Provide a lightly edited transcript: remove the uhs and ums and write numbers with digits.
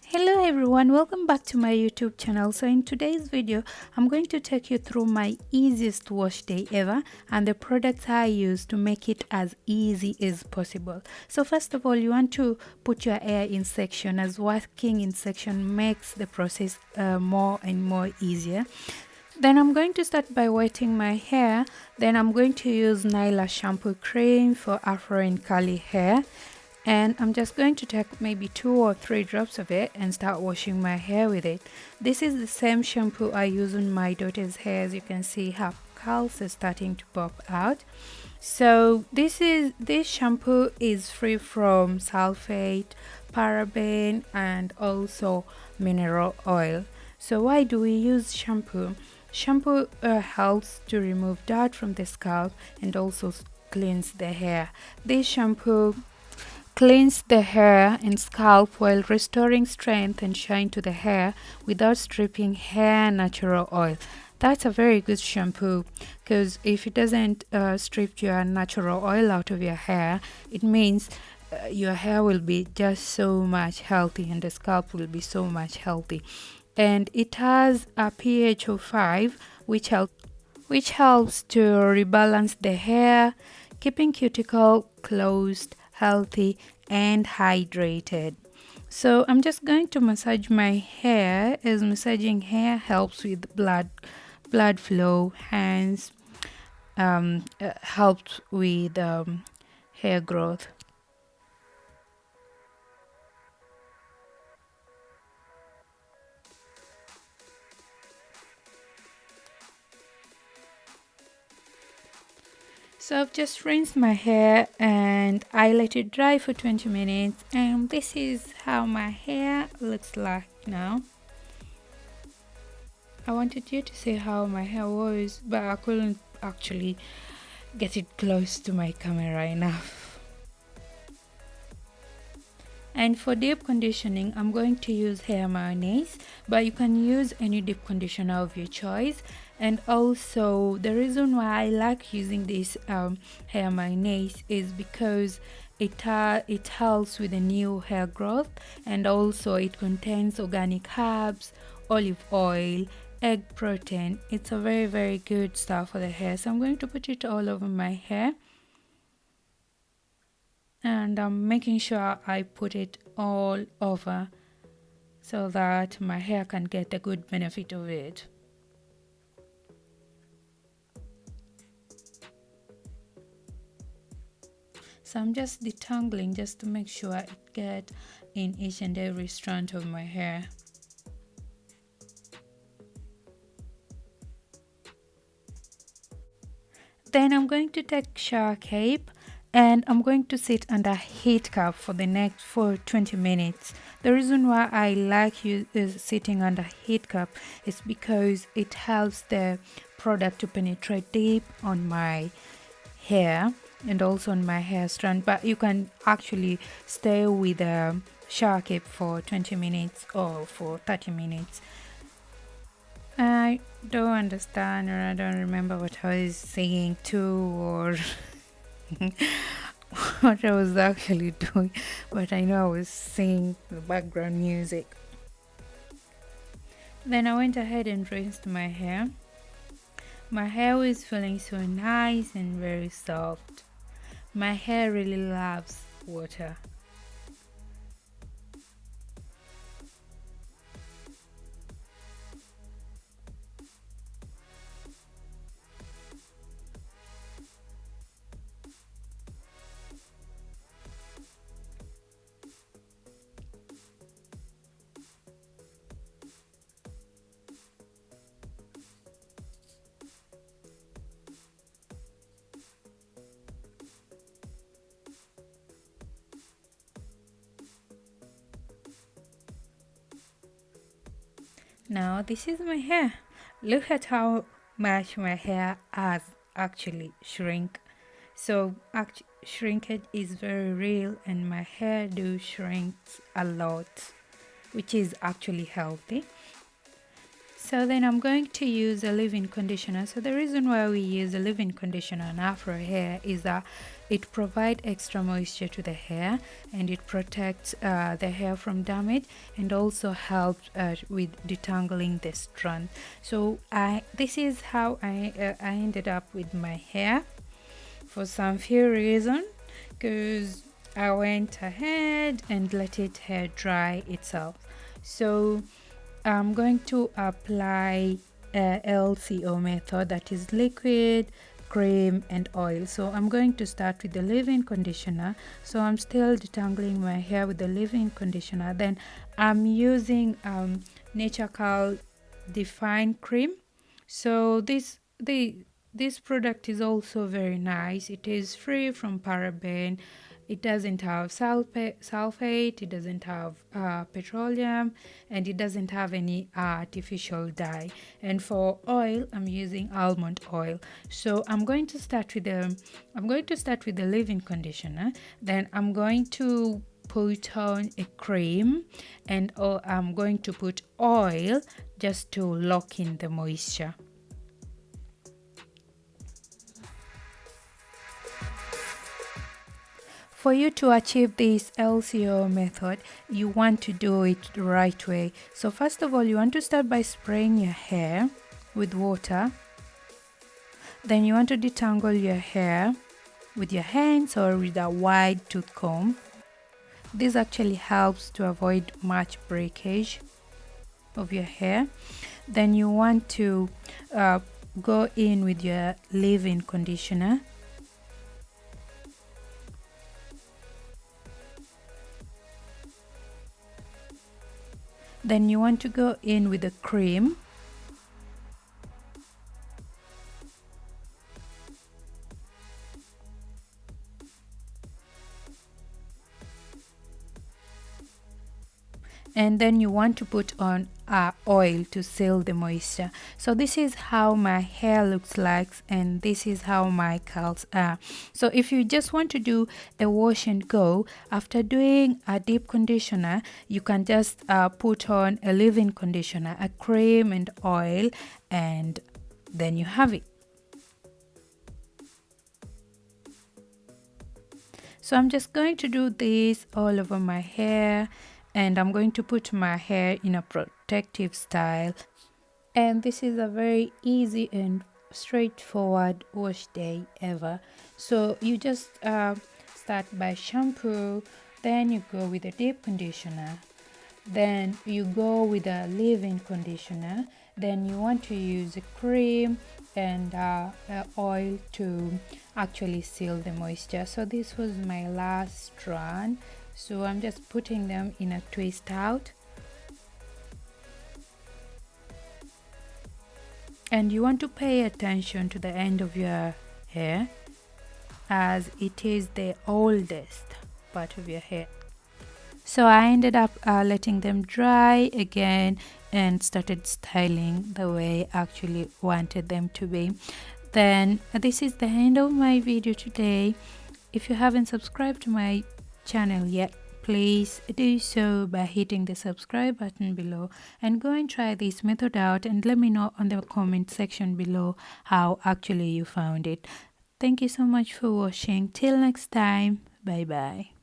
Hello everyone, welcome back to my YouTube channel. So in today's video I'm going to take you through my easiest wash day ever and the products I use to make it as easy as possible. So first of all, you want to put your hair in section, as working in section makes the process more and more easier. Then I'm going to start by wetting my hair. Then I'm going to use Nylah shampoo cream for afro and curly hair. And I'm just going to take maybe 2 or 3 drops of it and start washing my hair with it. This is the same shampoo I use on my daughter's hair. As you can see, her curls are starting to pop out. So this shampoo is free from sulfate, paraben, and also mineral oil. So why do we use shampoo? Shampoo helps to remove dirt from the scalp and also cleans the hair. This shampoo cleans the hair and scalp while restoring strength and shine to the hair without stripping hair natural oil. That's a very good shampoo, because if it doesn't strip your natural oil out of your hair, it means your hair will be just so much healthy and the scalp will be so much healthy. And it has a pH of 5, which helps to rebalance the hair, keeping cuticle closed, healthy, and hydrated. So I'm just going to massage my hair, as massaging hair helps with blood flow, hence helps with hair growth. So I've just rinsed my hair and I let it dry for 20 minutes, and this is how my hair looks like now. I wanted you to see how my hair was, but I couldn't actually get it close to my camera enough. And for deep conditioning, I'm going to use hair mayonnaise, but you can use any deep conditioner of your choice. And also, the reason why I like using this hair mayonnaise is because it helps with the new hair growth, and also it contains organic herbs, olive oil, egg protein. It's a very good stuff for the hair. So I'm going to put it all over my hair, and I'm making sure I put it all over so that my hair can get a good benefit of it. So I'm just detangling just to make sure it get in each and every strand of my hair. Then I'm going to take shower cape and I'm going to sit under heat cup for 20 minutes. The reason why I like sitting under heat cup is because it helps the product to penetrate deep on my hair and also on my hair strand. But you can actually stay with a shower cape for 20 minutes or for 30 minutes. I don't understand, or I don't remember what I was saying to, or what I was actually doing, but I know I was singing the background music. Then I went ahead and rinsed my hair. My hair was feeling so nice and very soft. My hair really loves water. Now this is my hair. Look at how much my hair has actually shrink. So shrinkage is very real, and my hair do shrink a lot, which is actually healthy. So then I'm going to use a leave-in conditioner. So the reason why we use a leave-in conditioner on afro hair is that it provides extra moisture to the hair, and it protects the hair from damage, and also helps with detangling the strand. So this is how I ended up with my hair for some few reason, because I went ahead and let it hair dry itself. So I'm going to apply LCO method, that is liquid, cream and oil. So I'm going to start with the leave-in conditioner. So I'm still detangling my hair with the leave-in conditioner. Then I'm using Nature Curl Define Cream. So this product is also very nice. It is free from paraben. It doesn't have sulfate, it doesn't have petroleum, and it doesn't have any artificial dye. And for oil, I'm using almond oil. So I'm going to start with the leave-in conditioner. Then I'm going to put on a cream, and I'm going to put oil just to lock in the moisture. For you to achieve this LCO method, you want to do it the right way. So first of all, you want to start by spraying your hair with water. Then you want to detangle your hair with your hands or with a wide tooth comb. This actually helps to avoid much breakage of your hair. Then you want to go in with your leave-in conditioner. Then you want to go in with the cream. And then you want to put on oil to seal the moisture. So this is how my hair looks like, and this is how my curls are. So if you just want to do a wash and go, after doing a deep conditioner, you can just put on a leave-in conditioner, a cream and oil, and then you have it. So I'm just going to do this all over my hair, and I'm going to put my hair in a protective style. And this is a very easy and straightforward wash day ever. So you just start by shampoo, then you go with a deep conditioner, then you go with a leave-in conditioner, then you want to use a cream and oil to actually seal the moisture. So this was my last strand. So I'm just putting them in a twist out. And you want to pay attention to the end of your hair, as it is the oldest part of your hair. So I ended up letting them dry again and started styling the way I actually wanted them to be. Then this is the end of my video today. If you haven't subscribed to my channel yet, please do so by hitting the subscribe button below, and go and try this method out and let me know on the comment section below how actually you found it. Thank you so much for watching. Till next time, bye bye.